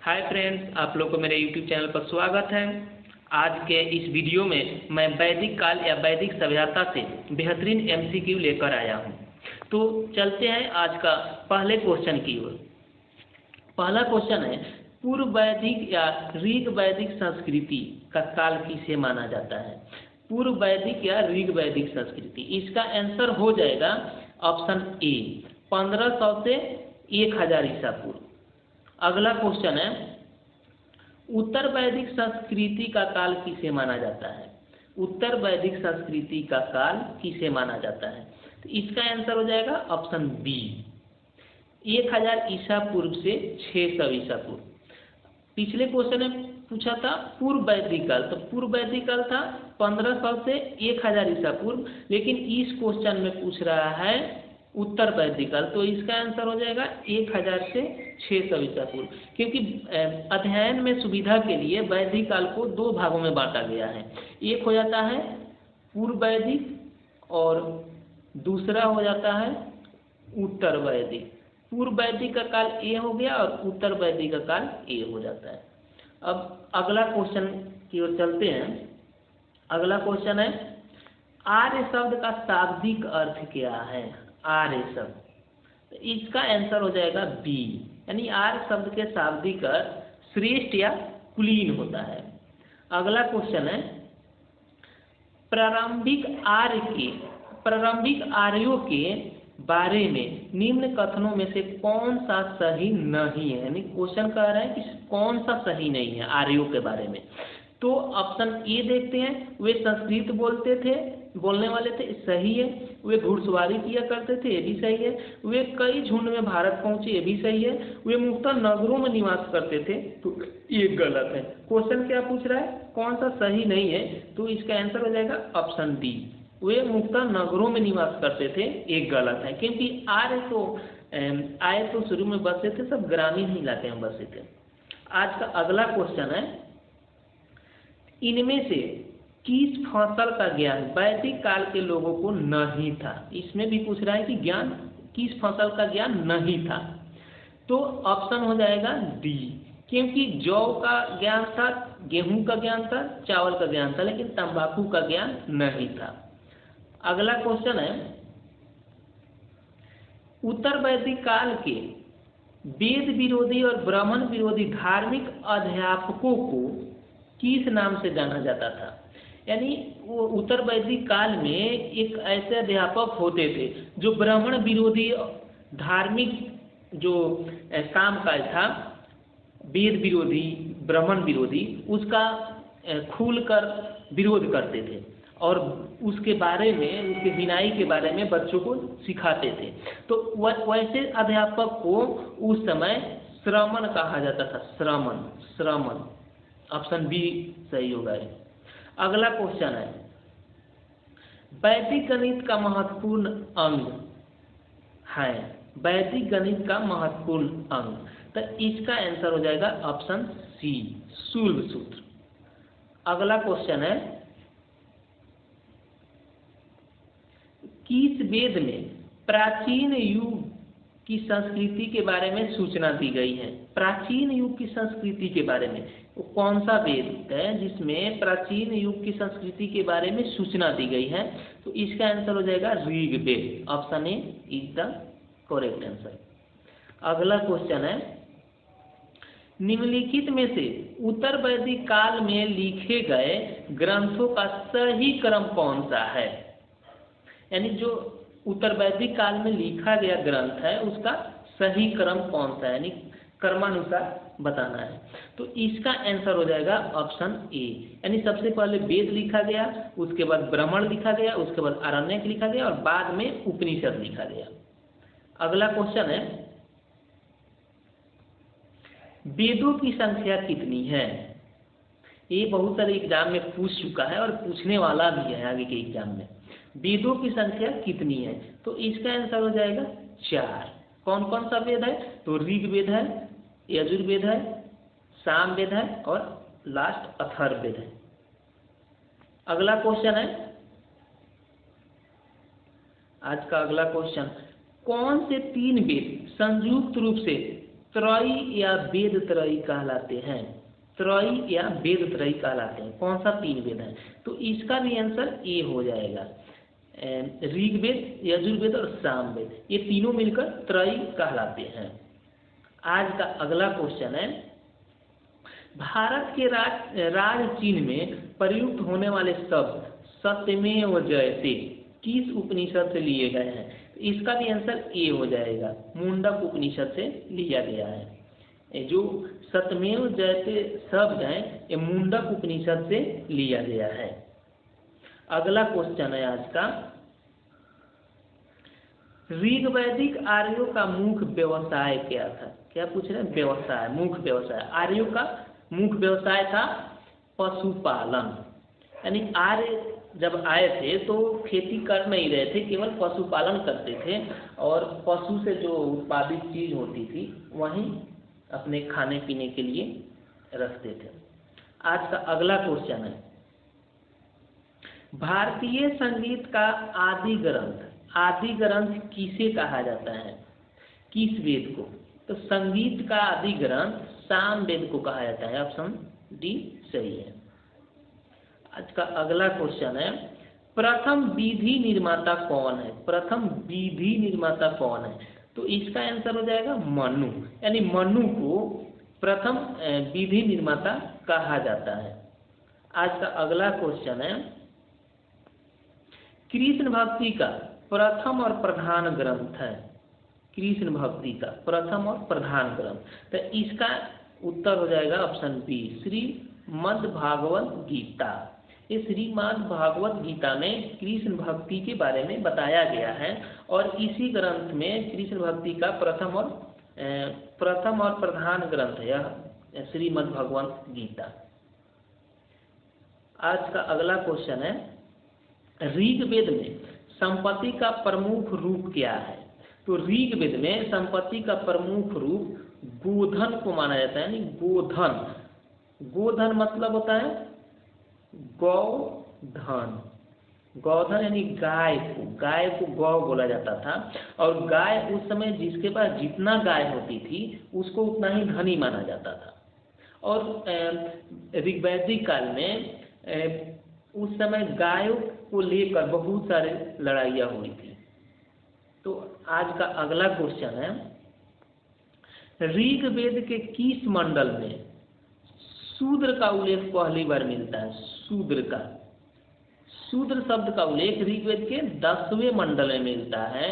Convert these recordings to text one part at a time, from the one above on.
Hi friends, आप लोग को मेरे यूट्यूब चैनल पर स्वागत है। आज के इस वीडियो में मैं वैदिक काल या वैदिक सभ्यता से बेहतरीन एमसीक्यू लेकर आया हूं। तो चलते हैं आज का पहले क्वेश्चन की ओर। पहला क्वेश्चन है, पूर्व वैदिक या ऋग वैदिक संस्कृति का काल किसे माना जाता है? पूर्व वैदिक या ऋग वैदिक संस्कृति, इसका आंसर हो जाएगा ऑप्शन ए 1500 से 1000 ईसा पूर्व। अगला क्वेश्चन है, उत्तर वैदिक संस्कृति का काल किसे माना जाता है? उत्तर वैदिक संस्कृति का काल किसे माना जाता है? तो इसका आंसर हो जाएगा ऑप्शन बी 1000 ईसा पूर्व से 600 ईसा पूर्व। पिछले क्वेश्चन में पूछा था पूर्व वैदिक काल, तो पूर्व वैदिक काल था 1500 से 1000 ईसा पूर्व, लेकिन इस क्वेश्चन में पूछ रहा है उत्तर वैदिक काल, तो इसका आंसर हो जाएगा 1000 से 600 ईसा पूर्व। क्योंकि अध्ययन में सुविधा के लिए वैदिक काल को दो भागों में बांटा गया है। एक हो जाता है पूर्व वैदिक और दूसरा हो जाता है उत्तर वैदिक। पूर्व वैदिक का काल ए हो गया और उत्तर वैदिक का काल ए हो जाता है। अब अगला क्वेश्चन की ओर चलते हैं। अगला क्वेश्चन है, आर्य शब्द का शाब्दिक अर्थ क्या है? आर्य शब्द, तो इसका आंसर हो जाएगा बी, यानी आर्य शब्द के शाब्दिक अर्थ श्रेष्ठ या कुलीन होता है। अगला क्वेश्चन है, प्रारंभिक आर्यों के बारे में निम्न कथनों में से कौन सा सही नहीं है? यानी क्वेश्चन कह रहा है कि कौन सा सही नहीं है आर्यों के बारे में। तो ऑप्शन ए देखते हैं, वे संस्कृत बोलने वाले थे, सही है। वे घुड़सवारी किया करते थे, ये भी सही है। वे कई झुंड में भारत पहुंचे, ये भी सही है। वे मुख्यतः नगरों में निवास करते थे, तो ये गलत है। क्वेश्चन क्या पूछ रहा है, कौन सा सही नहीं है? तो इसका आंसर हो जाएगा ऑप्शन डी, वे मुख्यतः नगरों में निवास करते थे, एक गलत है। क्योंकि आए तो शुरू में बसे थे, सब ग्रामीण ही इलाके में बसे थे। आज का अगला क्वेश्चन है, इनमें से किस फसल का ज्ञान वैदिक काल के लोगों को नहीं था? इसमें भी पूछ रहा है कि ज्ञान किस फसल का ज्ञान नहीं था। तो ऑप्शन हो जाएगा डी, क्योंकि जौ का ज्ञान था, गेहूं का ज्ञान था, चावल का ज्ञान था, लेकिन तंबाकू का ज्ञान नहीं था। अगला क्वेश्चन है, उत्तर वैदिक काल के वेद विरोधी और ब्राह्मण विरोधी धार्मिक अध्यापकों को किस नाम से जाना जाता था? यानी वो उत्तर वैदिक काल में एक ऐसे अध्यापक होते थे जो ब्राह्मण विरोधी धार्मिक जो काम काज था, वेद विरोधी ब्राह्मण विरोधी, उसका खुलकर विरोध करते थे और उसके बारे में, उसके बिनाई के बारे में बच्चों को सिखाते थे। तो वैसे अध्यापक को उस समय श्रमण कहा जाता था। श्रमण ऑप्शन बी सही होगा। अगला क्वेश्चन है, वैदिक गणित का महत्वपूर्ण अंग है, वैदिक गणित का महत्वपूर्ण अंग, तो इसका आंसर हो जाएगा ऑप्शन सी शूल्ब सूत्र। अगला क्वेश्चन है, किस वेद में प्राचीन युग की संस्कृति के बारे में सूचना दी गई है? प्राचीन युग की संस्कृति के बारे में वो कौन सा वेद है जिसमें प्राचीन युग की संस्कृति के बारे में सूचना दी गई है? तो इसका आंसर हो जाएगा Rigveda. Option A is the correct answer. अगला क्वेश्चन है, निम्नलिखित में से उत्तर वैदिक काल में लिखे गए ग्रंथों का सही क्रम कौन सा है? यानी जो उत्तर वैदिक काल में लिखा गया ग्रंथ है उसका सही क्रम कौन सा है, यानी क्रमानुसार बताना है। तो इसका आंसर हो जाएगा ऑप्शन ए, यानी सबसे पहले वेद लिखा गया, उसके बाद ब्राह्मण लिखा गया, उसके बाद आरण्यक लिखा गया और बाद में उपनिषद लिखा गया। अगला क्वेश्चन है, वेदों की संख्या कितनी है? ये बहुत सारे एग्जाम में पूछ चुका है और पूछने वाला भी है आगे के एग्जाम में। वेदों की संख्या कितनी है? तो इसका आंसर हो जाएगा 4। कौन कौन सा वेद है? तो ऋग्वेद है, यजुर्वेद है, सामवेद है और लास्ट अथर्ववेद है। अगला क्वेश्चन है, आज का अगला क्वेश्चन, कौन से 3 वेद संयुक्त रूप से त्रयी या वेद त्रयी कहलाते हैं, त्रयी या वेद त्रयी कहलाते हैं। कौन सा 3 वेद है? तो इसका भी आंसर ए हो जाएगा। ऋग्वेद, यजुर्वेद और सामवेद, ये तीनों मिलकर त्रयी कहलाते हैं। आज का अगला क्वेश्चन है, भारत के राज चिन्ह में प्रयुक्त होने वाले शब्द सत्यमेव जयते किस उपनिषद से लिए गए हैं? इसका भी आंसर ए हो जाएगा, मुंडक उपनिषद से लिया गया है। जो सत्यमेव जयते शब्द है ये मुंडक उपनिषद से लिया गया है। अगला क्वेश्चन है आज का, ऋग्वैदिक आर्यों का मुख्य व्यवसाय क्या था? क्या पूछ रहे हैं? व्यवसाय, मुख्य व्यवसाय। आर्यों का मुख्य व्यवसाय था पशुपालन। यानी आर्य जब आए थे तो खेती कर नहीं रहे थे, केवल पशुपालन करते थे और पशु से जो उत्पादित चीज होती थी वहीं अपने खाने पीने के लिए रखते थे। आज का अगला क्वेश्चन है, भारतीय संगीत का आदि ग्रंथ किसे कहा जाता है? किस वेद को? तो संगीत का आदि ग्रंथ साम वेद को कहा जाता है। ऑप्शन डी सही है। आज का अगला क्वेश्चन है, प्रथम विधि निर्माता कौन है? प्रथम विधि निर्माता कौन है? तो इसका आंसर हो जाएगा मनु। यानी मनु को प्रथम विधि निर्माता कहा जाता है। आज का अगला क्वेश्चन है, कृष्ण भक्ति का प्रथम और प्रधान ग्रंथ है। कृष्ण भक्ति का प्रथम और प्रधान ग्रंथ, तो इसका उत्तर हो जाएगा ऑप्शन बी, श्रीमद् भागवत गीता। ये श्रीमद् भागवत गीता में कृष्ण भक्ति के बारे में बताया गया है और इसी ग्रंथ में कृष्ण भक्ति का प्रथम और प्रधान ग्रंथ है यह श्रीमद् भागवत गीता। आज का अगला क्वेश्चन है, ऋग्वेद में संपत्ति का प्रमुख रूप क्या है? तो ऋग्वेद में संपत्ति का प्रमुख रूप गोधन को माना जाता है। यानी गोधन मतलब होता है गौधन। गौधन यानी गाय को गौ बोला जाता था और गाय उस समय जिसके पास जितना गाय होती थी उसको उतना ही धनी माना जाता था। और ऋग्वैदिक काल में उस समय गायों को लेकर बहुत सारे लड़ाइयाँ हुई थी। तो आज का अगला क्वेश्चन है, ऋग्वेद के किस मंडल में शूद्र का उल्लेख पहली बार मिलता है? शूद्र शब्द का उल्लेख ऋग्वेद के 10वें मंडल में मिलता है।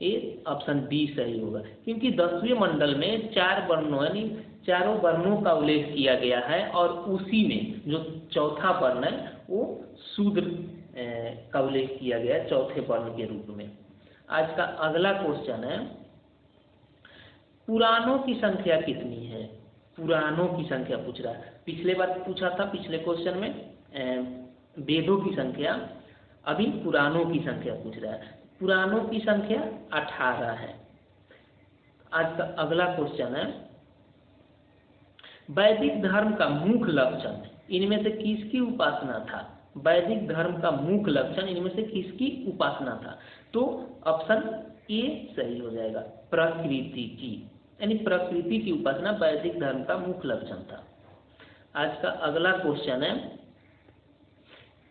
ये ऑप्शन बी सही होगा, क्योंकि 10वें मंडल में 4 वर्णों यानी चारों वर्णों का उल्लेख किया गया है और उसी में जो चौथा वर्ण है वो शूद्र का उल्लेख किया गया है चौथे वर्ण के रूप में। आज का अगला क्वेश्चन है, पुराणों की संख्या कितनी है? पुराणों की संख्या पूछ रहा है। पिछले बार पूछा था, पिछले क्वेश्चन में वेदों की संख्या, अभी पुराणों की संख्या पूछ रहा है। पुराणों की संख्या 18 है। आज का अगला क्वेश्चन है, वैदिक धर्म का मुख्य लक्षण इनमें से किसकी उपासना था? वैदिक धर्म का मुख्य लक्षण इनमें से किसकी उपासना था? तो ऑप्शन ए सही हो जाएगा, प्रकृति की। यानी प्रकृति की उपासना वैदिक धर्म का मुख्य लक्षण था। आज का अगला क्वेश्चन है,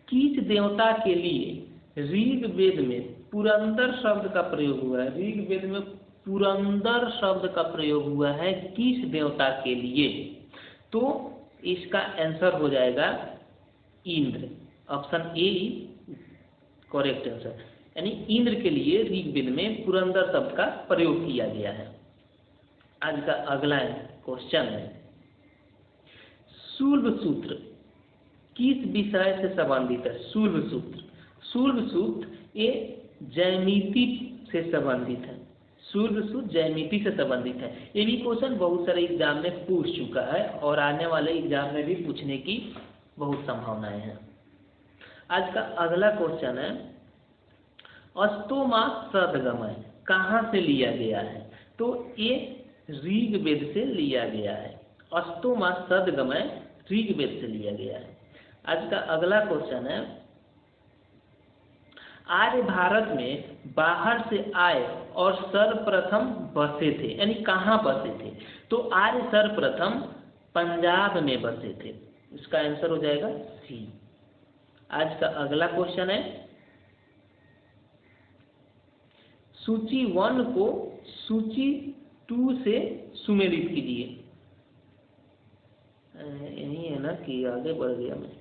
किस देवता के लिए ऋग्वेद में पुरंदर शब्द का प्रयोग हुआ है? ऋग्वेद में पुरंदर शब्द का प्रयोग हुआ है किस देवता के लिए? तो इसका आंसर हो जाएगा Indra. Option A correct answer. यानी इंद्र के लिए ऋग्वेद में पुरंदर शब्द का प्रयोग किया गया है। आज का अगला क्वेश्चन है, शूल्ब सूत्र किस विषय से संबंधित है? शूल्ब सूत्र ये ज्यामिति से संबंधित है। शूल्ब सूत्र ज्यामिति से संबंधित है। ये भी क्वेश्चन बहुत सारे एग्जाम में पूछ चुका है और आने वाले एग्जाम में भी पूछने की बहुत संभावनाएं हैं। आज का अगला क्वेश्चन है, अस्तोमा सदगमय कहाँ से लिया गया है? तो ये ऋग्वेद से लिया गया है। अस्तोमा सदगमय ऋग्वेद से लिया गया है। आज का अगला क्वेश्चन है, आर्य भारत में बाहर से आए और सर्वप्रथम बसे थे, यानी कहाँ बसे थे? तो आर्य सर्वप्रथम पंजाब में बसे थे। इसका आंसर हो जाएगा सी। आज का अगला क्वेश्चन है, सूची 1 को सूची 2 से सुमेलित कीजिए। यही है ना कि आगे बढ़ गया मैं?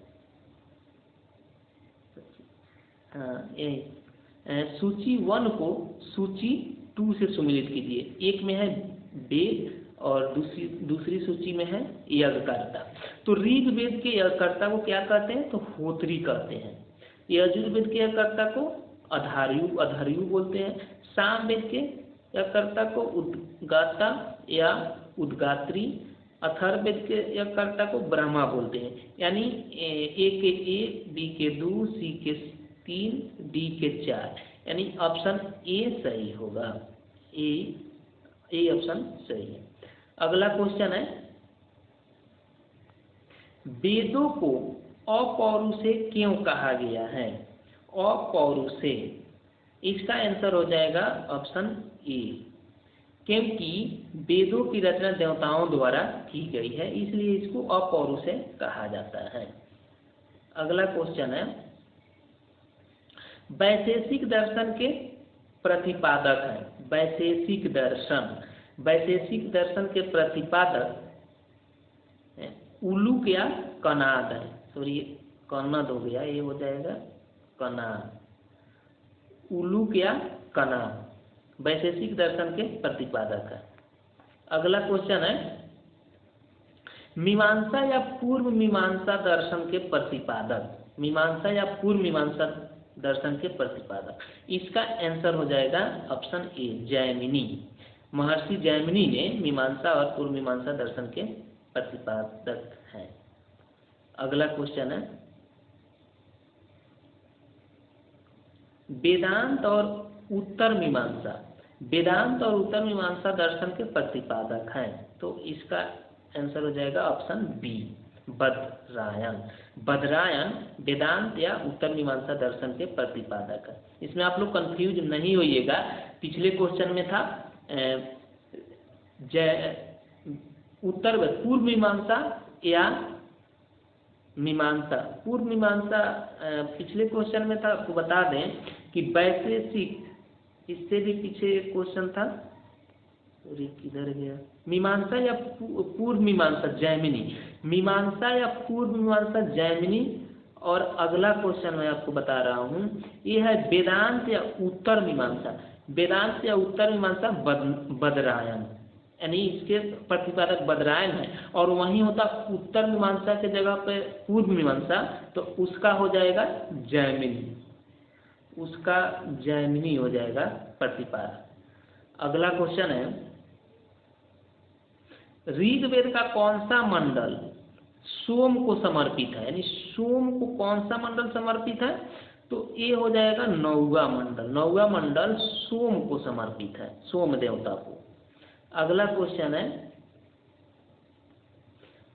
हाँ यही, सूची 1 को सूची 2 से सुमेलित कीजिए। एक में है वेद और दूसरी सूची में है यज्ञकर्ता। तो ऋग्वेद के यज्ञकर्ता को क्या कहते हैं? तो होत्री कहते हैं। यजुर्वेद के यज्ञकर्ता को अधार्यु बोलते हैं। सामवेद के यज्ञकर्ता को उद्गाता या उद्गात्री। अथर्ववेद के यज्ञकर्ता को ब्रह्मा बोलते हैं। यानी ए के 1, बी के 2, सी के 3, डी के 4, यानी ऑप्शन ए सही होगा। ए ऑप्शन सही है। अगला क्वेश्चन है, वेदों को अपौरुषे क्यों कहा गया है? अपौरुषे, इसका आंसर हो जाएगा ऑप्शन ए, क्योंकि वेदों की रचना देवताओं द्वारा की गई है, इसलिए इसको अपौरुषे कहा जाता है। अगला क्वेश्चन है, वैशेषिक दर्शन के प्रतिपादक हैं। वैशेषिक दर्शन के प्रतिपादक उलूक या कनाद है। सॉरी कन्नद हो गया, ये हो जाएगा कनाद। उलूक या कनाद वैशेषिक दर्शन के प्रतिपादक है। अगला क्वेश्चन है, मीमांसा या पूर्व मीमांसा दर्शन के प्रतिपादक। मीमांसा या पूर्व मीमांसा दर्शन के प्रतिपादक, इसका आंसर हो जाएगा ऑप्शन ए, जैमिनी। महर्षि जैमिनी ने मीमांसा और पूर्व मीमांसा दर्शन के प्रतिपादक हैं। अगला क्वेश्चन है, वेदांत और उत्तर मीमांसा दर्शन के प्रतिपादक हैं। तो इसका आंसर हो जाएगा ऑप्शन बी, बदरायण। वेदांत या उत्तर मीमांसा दर्शन के प्रतिपादक है। इसमें आप लोग कंफ्यूज नहीं होइएगा। पिछले क्वेश्चन में था पूर्व मीमांसा या मीमांसा। पूर्व मीमांसा पिछले क्वेश्चन में था। आपको बता दें कि वैशेषिक, इससे भी पीछे एक क्वेश्चन था, किधर गया, मीमांसा या पूर्व मीमांसा जैमिनी। मीमांसा या पूर्व मीमांसा जैमिनी। और अगला क्वेश्चन मैं आपको बता रहा हूँ, ये है वेदांत या उत्तर मीमांसा। वेदांत या उत्तर मीमांसा बदरायण, यानी इसके प्रतिपादक बदरायण है। और वहीं होता उत्तर मीमांसा के जगह पे पूर्व मीमांसा, तो उसका हो जाएगा जैमिनी। उसका जैमिनी हो जाएगा प्रतिपादक। अगला क्वेश्चन है, ऋग्वेद का कौन सा मंडल सोम को समर्पित है? यानी सोम को कौन सा मंडल समर्पित है? तो ये हो जाएगा 9वां मंडल। 9वां मंडल सोम को समर्पित है, सोम देवता को। अगला क्वेश्चन है,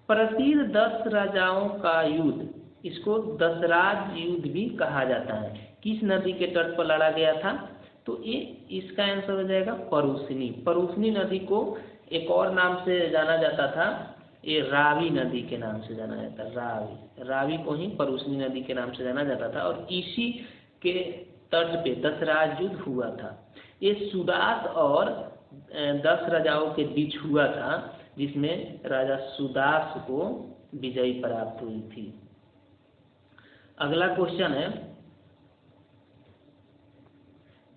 प्रसिद्ध 10 राजाओं का युद्ध, इसको दशराज युद्ध भी कहा जाता है, किस नदी के तट पर लड़ा गया था? तो ये इसका आंसर हो जाएगा परूसनी। परूसनी नदी को एक और नाम से जाना जाता था, ये रावी नदी के नाम से जाना जाता है। रावी को ही परूसनी नदी के नाम से जाना जाता था। और इसी के तट पे दशराज युद्ध हुआ था। ये सुदास और 10 राजाओं के बीच हुआ था, जिसमें राजा सुदास को विजय प्राप्त हुई थी। अगला क्वेश्चन है,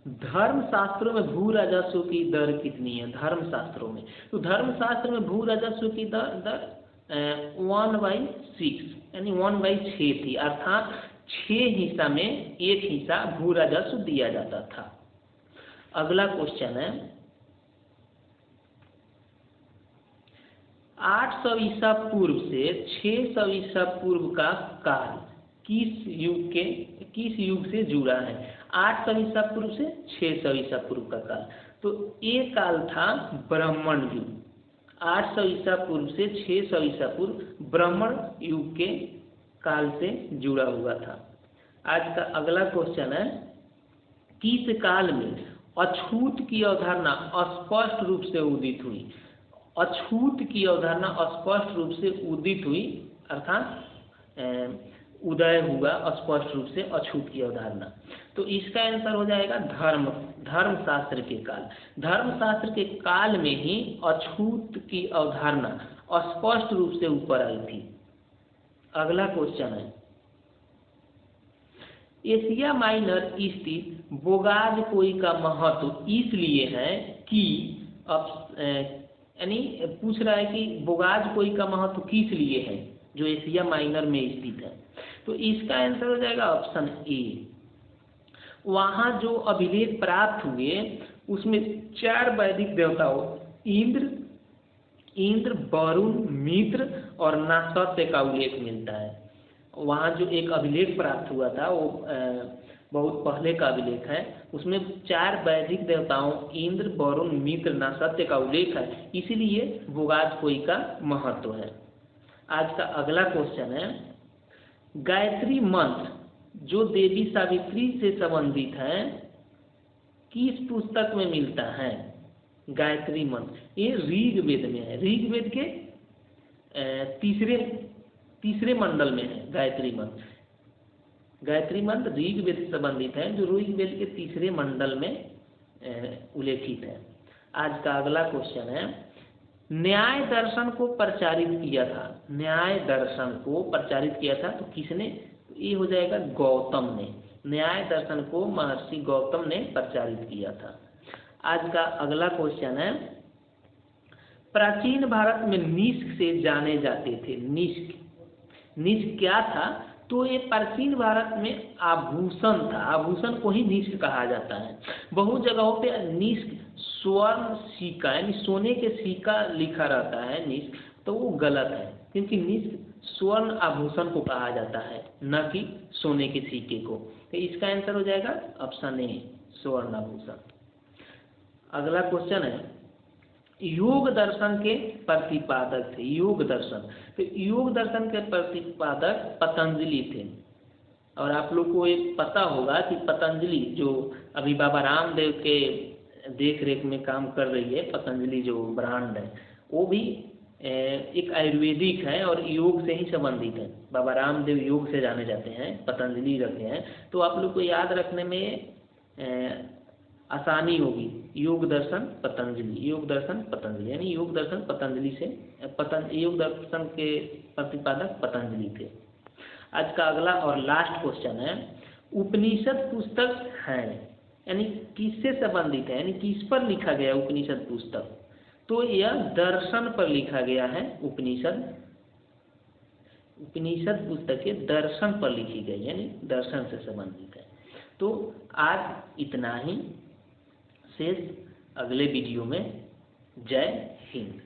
धर्मशास्त्रों में भू राजस्व की दर कितनी है? धर्मशास्त्रों में, तो धर्मशास्त्र में भू राजस्व की दर 1/6, यानी 1/6 थी। अर्थात 6 हिस्सा में 1 हिस्सा भू राजस्व दिया जाता था। अगला क्वेश्चन है, 800 ईसा पूर्व से 600 ईसा पूर्व का काल किस युग से जुड़ा है? 800 ईसा पूर्व से 600 ईसा पूर्व का काल, तो ये काल था ब्राह्मण युग। 800 ईसा पूर्व से 600 ईसा पूर्व ब्राह्मण युग के काल से जुड़ा हुआ था। आज का अगला क्वेश्चन है, किस काल में अछूत की अवधारणा स्पष्ट रूप से उदित हुई? अछूत की अवधारणा स्पष्ट रूप से उदित हुई, अर्थात उदय हुआ स्पष्ट रूप से अछूत की अवधारणा। तो इसका आंसर हो जाएगा धर्मशास्त्र के काल। धर्मशास्त्र के काल में ही अछूत की अवधारणा स्पष्ट रूप से ऊपर आई थी। अगला क्वेश्चन है, एशिया माइनर स्थित बोगाज-कोई का महत्व इसलिए है कि यानी पूछ रहा है कि बोगाज-कोई का महत्व किस लिए है जो एशिया माइनर में स्थित है। तो इसका आंसर हो जाएगा ऑप्शन ए। वहाँ जो अभिलेख प्राप्त हुए उसमें 4 वैदिक देवताओं इंद्र, वरुण, मित्र और नासत्य का उल्लेख मिलता है। वहाँ जो एक अभिलेख प्राप्त हुआ था वो बहुत पहले का अभिलेख है, उसमें 4 वैदिक देवताओं इंद्र, वरुण, मित्र, नासत्य का उल्लेख है, इसीलिए बोगाज-कोई का महत्व है। आज का अगला क्वेश्चन है, गायत्री मंत्र जो देवी सावित्री से संबंधित है किस पुस्तक में मिलता है? गायत्री मंत्र ये ऋग्वेद में है। ऋग्वेद के तीसरे मंडल में है गायत्री मंत्र। गायत्री मंत्र ऋग्वेद से संबंधित है जो ऋग्वेद के तीसरे मंडल में उल्लेखित है। आज का अगला क्वेश्चन है, न्याय दर्शन को प्रचारित किया था। न्याय दर्शन को प्रचारित किया था तो किसने? तो ये हो जाएगा गौतम ने। न्याय दर्शन को महर्षि गौतम ने प्रचारित किया था। आज का अगला क्वेश्चन है, प्राचीन भारत में निष्क से जाने जाते थे। निष्क क्या था? तो ये प्राचीन भारत में आभूषण था। आभूषण को ही निष्क कहा जाता है। बहुत जगहों पे निष्क स्वर्ण सिक्का यानी सोने के सिक्का लिखा रहता है निष्क, तो वो गलत है, क्योंकि निष्क स्वर्ण आभूषण को कहा जाता है, न कि सोने के सिक्के को। तो इसका आंसर हो जाएगा ऑप्शन ए, स्वर्ण आभूषण। अगला क्वेश्चन है, योग दर्शन के प्रतिपादक थे। योग दर्शन, तो योग दर्शन के प्रतिपादक पतंजलि थे। और आप लोग को ये पता होगा कि पतंजलि जो अभी बाबा रामदेव के देख रेख में काम कर रही है, पतंजलि जो ब्रांड है वो भी एक आयुर्वेदिक है और योग से ही संबंधित है। बाबा रामदेव योग से जाने जाते हैं, पतंजलि रखे हैं, तो आप लोग को याद रखने में आसानी होगी। योग दर्शन पतंजलि, योग दर्शन पतंजलि, यानी योग दर्शन पतंजलि से योग दर्शन के प्रतिपादक पतंजलि थे। आज का अगला और लास्ट क्वेश्चन है, उपनिषद पुस्तक है यानी किससे संबंधित है, यानी किस पर लिखा गया उपनिषद पुस्तक? तो यह दर्शन पर लिखा गया है। उपनिषद पुस्तकें दर्शन पर लिखी गई यानी दर्शन से संबंधित है। तो आज इतना ही, शेष अगले वीडियो में। जय हिंद।